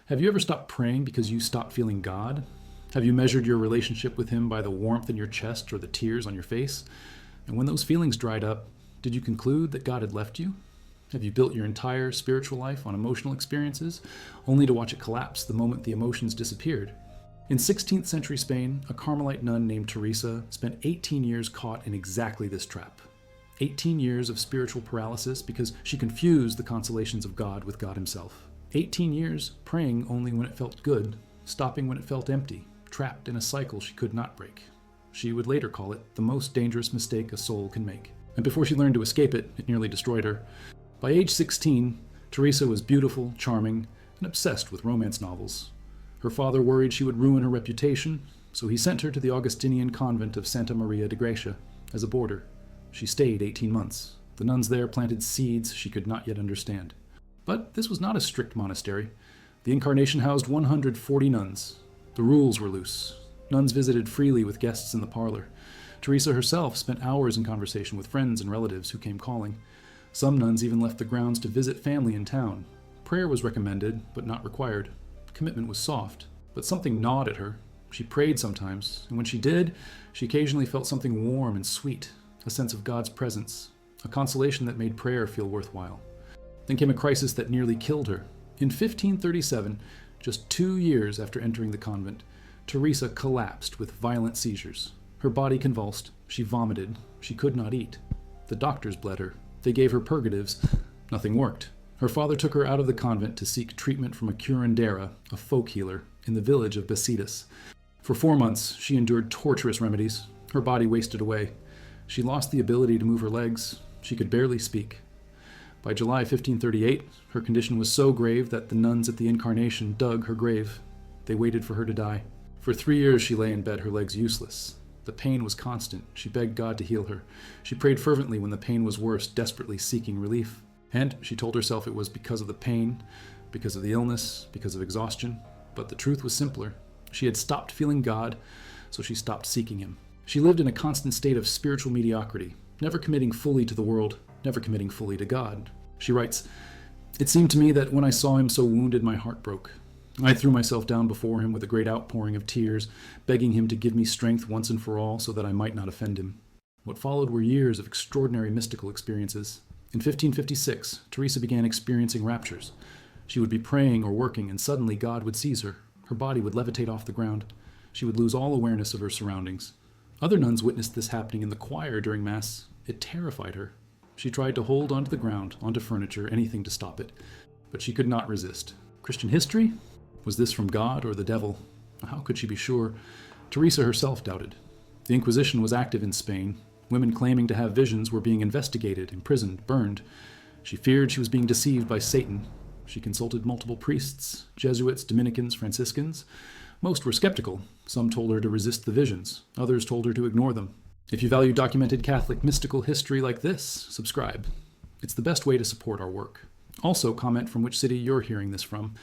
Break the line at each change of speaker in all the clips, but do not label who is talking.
Have you ever stopped praying because you stopped feeling God? Have you measured your relationship with Him by the warmth in your chest or the tears on your face? And when those feelings dried up, did you conclude that God had left you? Have you built your entire spiritual life on emotional experiences, only to watch it collapse the moment the emotions disappeared? In 16th century Spain, a Carmelite nun named Teresa spent 18 years caught in exactly this trap. 18 years of spiritual paralysis because she confused the consolations of God with God Himself. 18 years praying only when it felt good, stopping when it felt empty, trapped in a cycle she could not break. She would later call it the most dangerous mistake a soul can make. And before she learned to escape it, it nearly destroyed her. By age 16, Teresa was beautiful, charming, and obsessed with romance novels. Her father worried she would ruin her reputation, so he sent her to the Augustinian convent of Santa Maria de Gracia as a boarder. She stayed 18 months. The nuns there planted seeds she could not yet understand. But this was not a strict monastery. The Incarnation housed 140 nuns. The rules were loose. Nuns visited freely with guests in the parlor. Teresa herself spent hours in conversation with friends and relatives who came calling. Some nuns even left the grounds to visit family in town. Prayer was recommended, but not required. Commitment was soft, but something gnawed at her. She prayed sometimes, and when she did, she occasionally felt something warm and sweet, a sense of God's presence, a consolation that made prayer feel worthwhile. Then came a crisis that nearly killed her. In 1537, just 2 years after entering the convent, Teresa collapsed with violent seizures. Her body convulsed, she vomited, she could not eat. The doctors bled her. They gave her purgatives. Nothing worked. Her father took her out of the convent to seek treatment from a curandera, a folk healer, in the village of Besitas. For 4 months, she endured torturous remedies. Her body wasted away. She lost the ability to move her legs. She could barely speak. By July 1538, her condition was so grave that the nuns at the Incarnation dug her grave. They waited for her to die. For 3 years she lay in bed, her legs useless. The pain was constant. She begged God to heal her. She prayed fervently when the pain was worse, desperately seeking relief. And she told herself it was because of the pain, because of the illness, because of exhaustion. But the truth was simpler. She had stopped feeling God, so she stopped seeking Him. She lived in a constant state of spiritual mediocrity, never committing fully to the world, never committing fully to God. She writes, "It seemed to me that when I saw Him so wounded, my heart broke. I threw myself down before Him with a great outpouring of tears, begging Him to give me strength once and for all so that I might not offend Him." What followed were years of extraordinary mystical experiences. In 1556, Teresa began experiencing raptures. She would be praying or working, and suddenly God would seize her. Her body would levitate off the ground. She would lose all awareness of her surroundings. Other nuns witnessed this happening in the choir during Mass. It terrified her. She tried to hold onto the ground, onto furniture, anything to stop it. But she could not resist. Christian history? Was this from God or the devil? How could she be sure? Teresa herself doubted. The Inquisition was active in Spain. Women claiming to have visions were being investigated, imprisoned, burned. She feared she was being deceived by Satan. She consulted multiple priests, Jesuits, Dominicans, Franciscans. Most were skeptical. Some told her to resist the visions. Others told her to ignore them. If you value documented Catholic mystical history like this, subscribe. It's the best way to support our work. Also, comment from which city you're hearing this from.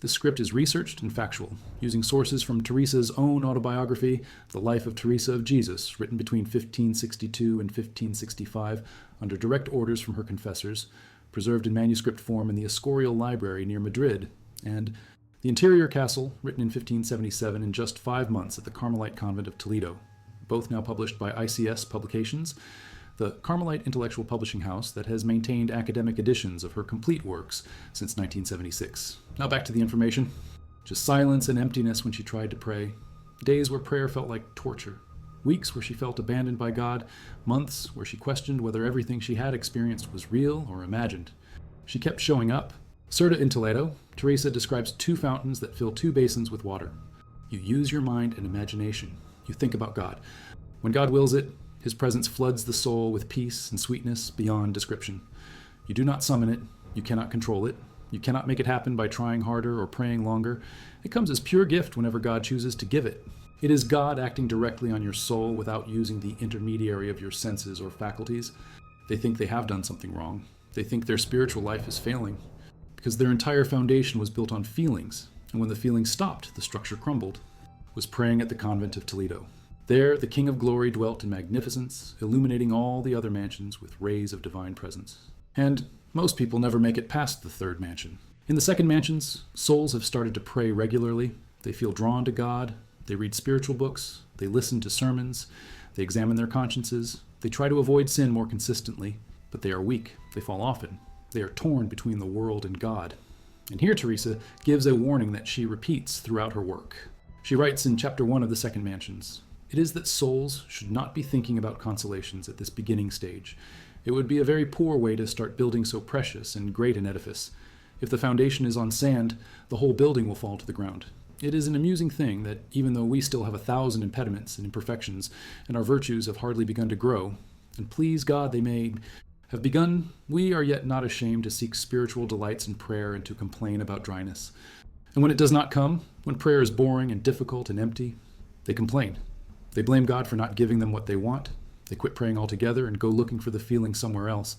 This script is researched and factual, using sources from Teresa's own autobiography, The Life of Teresa of Jesus, written between 1562 and 1565, under direct orders from her confessors, preserved in manuscript form in the Escorial Library near Madrid, and The Interior Castle, written in 1577 in just 5 months at the Carmelite Convent of Toledo, both now published by ICS Publications, the Carmelite intellectual publishing house that has maintained academic editions of her complete works since 1976. Now back to the information. Just silence and emptiness when she tried to pray. Days where prayer felt like torture. Weeks where she felt abandoned by God. Months where she questioned whether everything she had experienced was real or imagined. She kept showing up. Certa in Toledo, Teresa describes 2 fountains that fill 2 basins with water. You use your mind and imagination. You think about God. When God wills it, His presence floods the soul with peace and sweetness beyond description. You do not summon it. You cannot control it. You cannot make it happen by trying harder or praying longer. It comes as pure gift whenever God chooses to give it. It is God acting directly on your soul without using the intermediary of your senses or faculties. They think they have done something wrong. They think their spiritual life is failing, because their entire foundation was built on feelings, and when the feelings stopped, the structure crumbled. Was praying at the convent of Toledo. There, the King of Glory dwelt in magnificence, illuminating all the other mansions with rays of divine presence. And most people never make it past the 3rd mansion. In the second mansions, souls have started to pray regularly. They feel drawn to God. They read spiritual books. They listen to sermons. They examine their consciences. They try to avoid sin more consistently, but they are weak. They fall often. They are torn between the world and God. And here Teresa gives a warning that she repeats throughout her work. She writes in chapter 1 of the second mansions, "It is that souls should not be thinking about consolations at this beginning stage. It would be a very poor way to start building so precious and great an edifice. If the foundation is on sand, the whole building will fall to the ground. It is an amusing thing that even though we still have 1,000 impediments and imperfections, and our virtues have hardly begun to grow, and please God they may have begun, we are yet not ashamed to seek spiritual delights in prayer and to complain about dryness. And when it does not come, when prayer is boring and difficult and empty, they complain. They blame God for not giving them what they want. They quit praying altogether and go looking for the feeling somewhere else.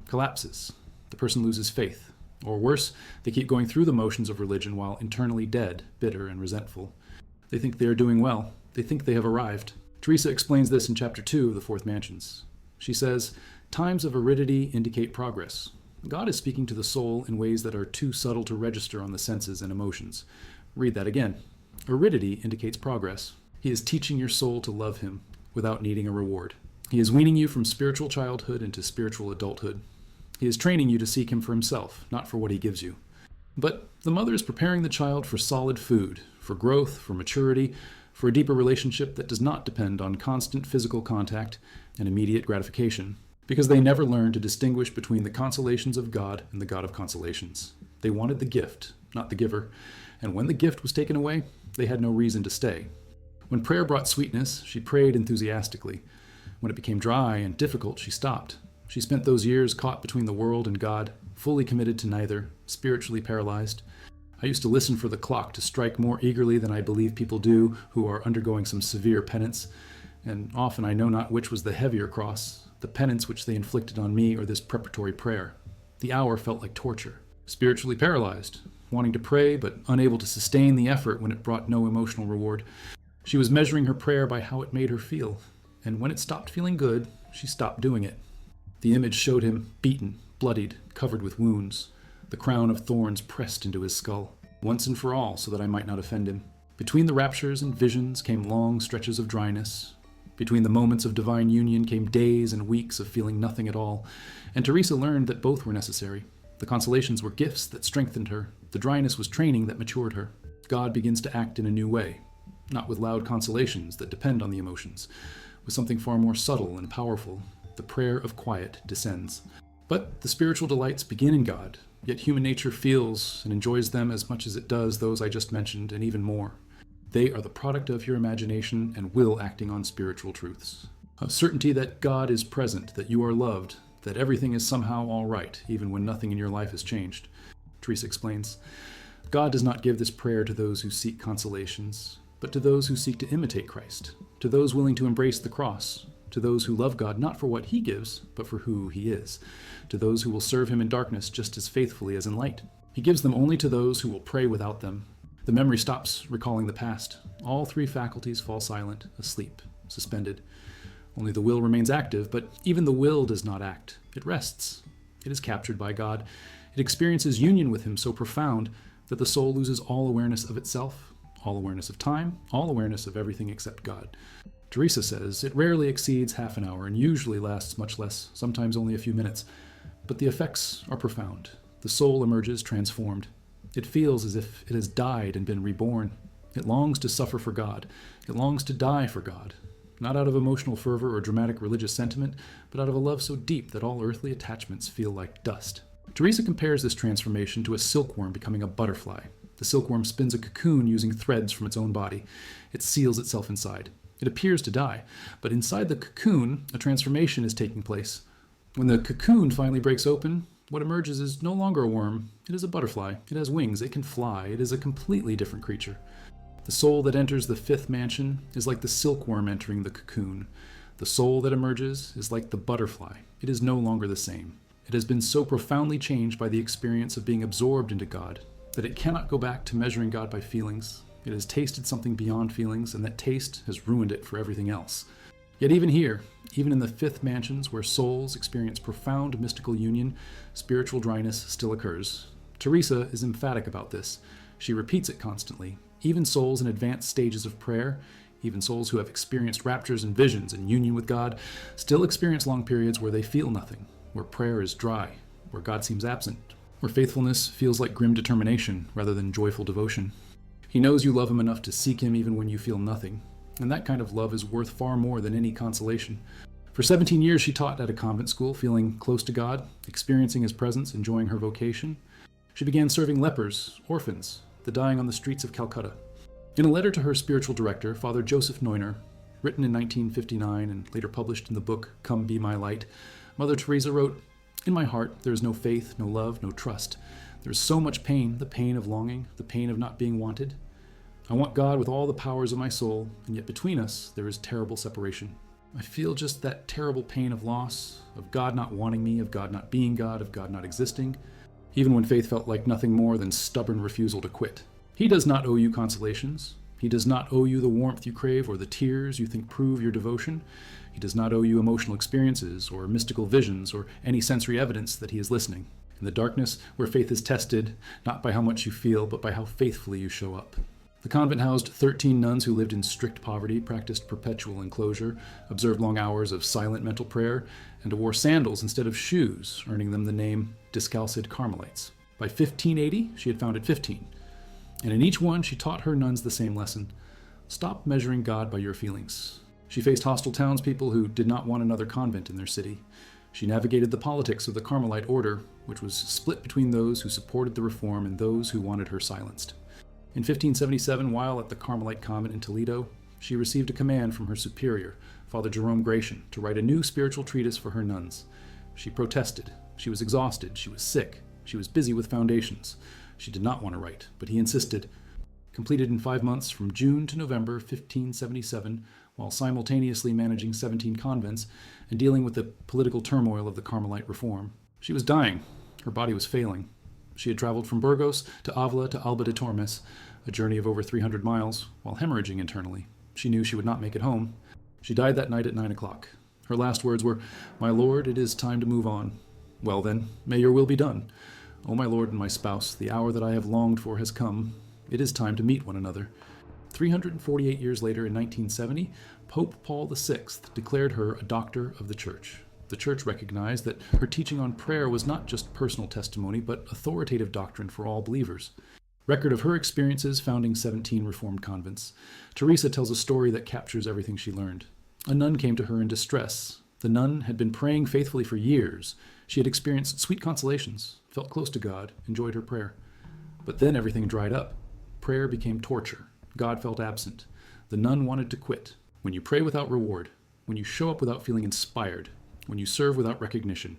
Collapses. The person loses faith. Or worse, they keep going through the motions of religion while internally dead, bitter, and resentful. They think they are doing well. They think they have arrived." Teresa explains this in chapter 2 of the Fourth Mansions. She says, "Times of aridity indicate progress. God is speaking to the soul in ways that are too subtle to register on the senses and emotions." Read that again. Aridity indicates progress. He is teaching your soul to love him without needing a reward. He is weaning you from spiritual childhood into spiritual adulthood. He is training you to seek him for himself, not for what he gives you. But the mother is preparing the child for solid food, for growth, for maturity, for a deeper relationship that does not depend on constant physical contact and immediate gratification, because they never learned to distinguish between the consolations of God and the God of consolations. They wanted the gift, not the giver, and when the gift was taken away, they had no reason to stay. When prayer brought sweetness, she prayed enthusiastically. When it became dry and difficult, she stopped. She spent those years caught between the world and God, fully committed to neither, spiritually paralyzed. I used to listen for the clock to strike more eagerly than I believe people do who are undergoing some severe penance, and often I know not which was the heavier cross, the penance which they inflicted on me or this preparatory prayer. The hour felt like torture. Spiritually paralyzed, wanting to pray but unable to sustain the effort when it brought no emotional reward. She was measuring her prayer by how it made her feel, and when it stopped feeling good, she stopped doing it. The image showed him beaten, bloodied, covered with wounds, the crown of thorns pressed into his skull, once and for all, so that I might not offend him. Between the raptures and visions came long stretches of dryness. Between the moments of divine union came days and weeks of feeling nothing at all, and Teresa learned that both were necessary. The consolations were gifts that strengthened her. The dryness was training that matured her. God begins to act in a new way, not with loud consolations that depend on the emotions, with something far more subtle and powerful. The prayer of quiet descends. But the spiritual delights begin in God, yet human nature feels and enjoys them as much as it does those I just mentioned, and even more. They are the product of your imagination and will acting on spiritual truths. A certainty that God is present, that you are loved, that everything is somehow all right, even when nothing in your life has changed. Teresa explains, God does not give this prayer to those who seek consolations, but to those who seek to imitate Christ, to those willing to embrace the cross, to those who love God not for what he gives, but for who he is, to those who will serve him in darkness just as faithfully as in light. He gives them only to those who will pray without them. The memory stops recalling the past. All three faculties fall silent, asleep, suspended. Only the will remains active, but even the will does not act. It rests. It is captured by God. It experiences union with him so profound that the soul loses all awareness of itself, all awareness of time, all awareness of everything except God. Teresa says it rarely exceeds half an hour and usually lasts much less, sometimes only a few minutes. But the effects are profound. The soul emerges transformed. It feels as if it has died and been reborn. It longs to suffer for God. It longs to die for God. Not out of emotional fervor or dramatic religious sentiment, but out of a love so deep that all earthly attachments feel like dust. Teresa compares this transformation to a silkworm becoming a butterfly. The silkworm spins a cocoon using threads from its own body. It seals itself inside. It appears to die, but inside the cocoon, a transformation is taking place. When the cocoon finally breaks open, what emerges is no longer a worm. It is a butterfly. It has wings. It can fly. It is a completely different creature. The soul that enters the fifth mansion is like the silkworm entering the cocoon. The soul that emerges is like the butterfly. It is no longer the same. It has been so profoundly changed by the experience of being absorbed into God that it cannot go back to measuring God by feelings. It has tasted something beyond feelings, and that taste has ruined it for everything else. Yet even here, even in the fifth mansions where souls experience profound mystical union, spiritual dryness still occurs. Teresa is emphatic about this. She repeats it constantly. Even souls in advanced stages of prayer, even souls who have experienced raptures and visions and union with God, still experience long periods where they feel nothing, where prayer is dry, where God seems absent, where faithfulness feels like grim determination rather than joyful devotion. He knows you love him enough to seek him even when you feel nothing, and that kind of love is worth far more than any consolation. For 17 years she taught at a convent school, feeling close to God, experiencing his presence, enjoying her vocation. She began serving lepers, orphans, the dying on the streets of Calcutta. In a letter to her spiritual director, Father Joseph Neuner, written in 1959 and later published in the book Come Be My Light, Mother Teresa wrote, "In my heart there is no faith, no love, no trust. There is so much pain, the pain of longing, the pain of not being wanted. I want God with all the powers of my soul, and yet between us there is terrible separation. I feel just that terrible pain of loss, of God not wanting me, of God not being God, of God not existing, even when faith felt like nothing more than stubborn refusal to quit. He does not owe you consolations. He does not owe you the warmth you crave or the tears you think prove your devotion. He does not owe you emotional experiences or mystical visions or any sensory evidence that he is listening. In the darkness, where faith is tested, not by how much you feel, but by how faithfully you show up." The convent housed 13 nuns who lived in strict poverty, practiced perpetual enclosure, observed long hours of silent mental prayer, and wore sandals instead of shoes, earning them the name Discalced Carmelites. By 1580, she had founded 15. And in each one, she taught her nuns the same lesson. Stop measuring God by your feelings. She faced hostile townspeople who did not want another convent in their city. She navigated the politics of the Carmelite order, which was split between those who supported the reform and those who wanted her silenced. In 1577, while at the Carmelite convent in Toledo, she received a command from her superior, Father Jerome Gratian, to write a new spiritual treatise for her nuns. She protested. She was exhausted. She was sick. She was busy with foundations. She did not want to write, but he insisted. Completed in 5 months from June to November 1577, while simultaneously managing 17 convents and dealing with the political turmoil of the Carmelite reform. She was dying. Her body was failing. She had traveled from Burgos to Avila to Alba de Tormes, a journey of over 300 miles, while hemorrhaging internally. She knew she would not make it home. She died that night at 9 o'clock. Her last words were, "My Lord, it is time to move on." "Well then, may your will be done. O my Lord and my spouse, the hour that I have longed for has come. It is time to meet one another." 348 years later, in 1970, Pope Paul VI declared her a doctor of the Church. The Church recognized that her teaching on prayer was not just personal testimony, but authoritative doctrine for all believers. Record of her experiences founding 17 Reformed convents. Teresa tells a story that captures everything she learned. A nun came to her in distress. The nun had been praying faithfully for years. She had experienced sweet consolations, felt close to God, enjoyed her prayer. But then everything dried up. Prayer became torture. God felt absent. The nun wanted to quit. When you pray without reward, when you show up without feeling inspired, when you serve without recognition,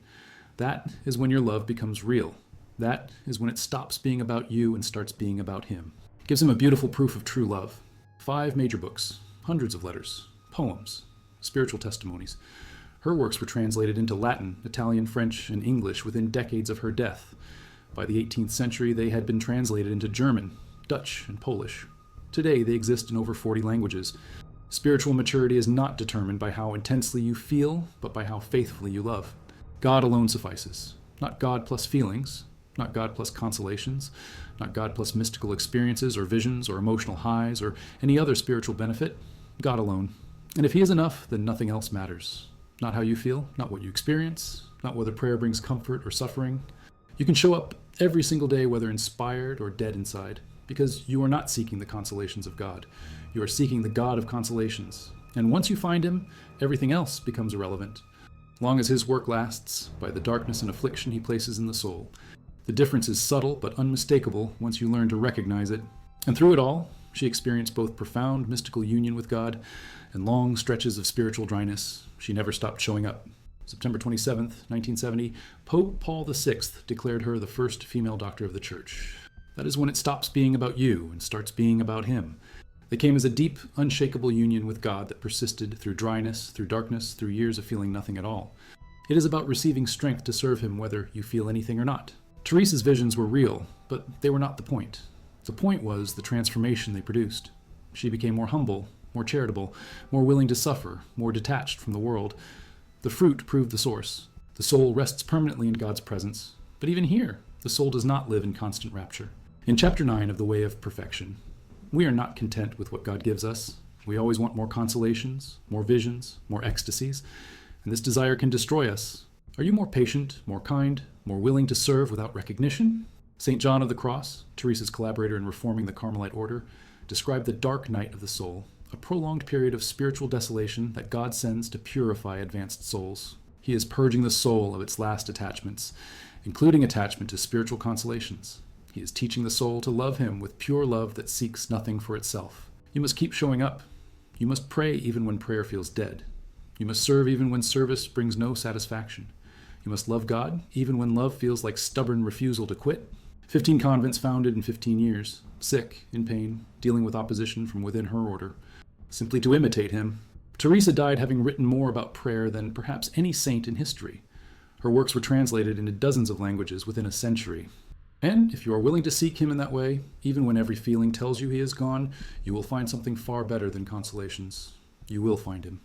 that is when your love becomes real. That is when it stops being about you and starts being about him. Gives him a beautiful proof of true love. 5 major books, hundreds of letters, poems, spiritual testimonies. Her works were translated into Latin, Italian, French, and English within decades of her death. By the 18th century, they had been translated into German, Dutch, and Polish. Today, they exist in over 40 languages. Spiritual maturity is not determined by how intensely you feel, but by how faithfully you love. God alone suffices. Not God plus feelings, not God plus consolations, not God plus mystical experiences or visions or emotional highs or any other spiritual benefit. God alone. And if he is enough, then nothing else matters. Not how you feel, not what you experience, not whether prayer brings comfort or suffering. You can show up every single day, whether inspired or dead inside, because you are not seeking the consolations of God. You are seeking the God of consolations. And once you find him, everything else becomes irrelevant. Long as his work lasts, by the darkness and affliction he places in the soul. The difference is subtle but unmistakable once you learn to recognize it. And through it all, she experienced both profound mystical union with God and long stretches of spiritual dryness. She never stopped showing up. September 27th, 1970, Pope Paul VI declared her the first female doctor of the Church. That is when it stops being about you and starts being about him. They came as a deep, unshakable union with God that persisted through dryness, through darkness, through years of feeling nothing at all. It is about receiving strength to serve him whether you feel anything or not. Teresa's visions were real, but they were not the point. The point was the transformation they produced. She became more humble, more charitable, more willing to suffer, more detached from the world. The fruit proved the source. The soul rests permanently in God's presence. But even here, The soul does not live in constant rapture. In chapter 9 of The Way of Perfection, we are not content with what God gives us. We always want more consolations, more visions, more ecstasies, and this desire can destroy us. Are you more patient, more kind, more willing to serve without recognition? St. John of the Cross, Teresa's collaborator in reforming the Carmelite order, described the dark night of the soul, a prolonged period of spiritual desolation that God sends to purify advanced souls. He is purging the soul of its last attachments, including attachment to spiritual consolations. He is teaching the soul to love him with pure love that seeks nothing for itself. You must keep showing up. You must pray even when prayer feels dead. You must serve even when service brings no satisfaction. You must love God even when love feels like stubborn refusal to quit. 15 convents founded in 15 years, sick, in pain, dealing with opposition from within her order, simply to imitate him. Teresa died having written more about prayer than perhaps any saint in history. Her works were translated into dozens of languages within a century. And if you are willing to seek him in that way, even when every feeling tells you he is gone, you will find something far better than consolations. You will find him.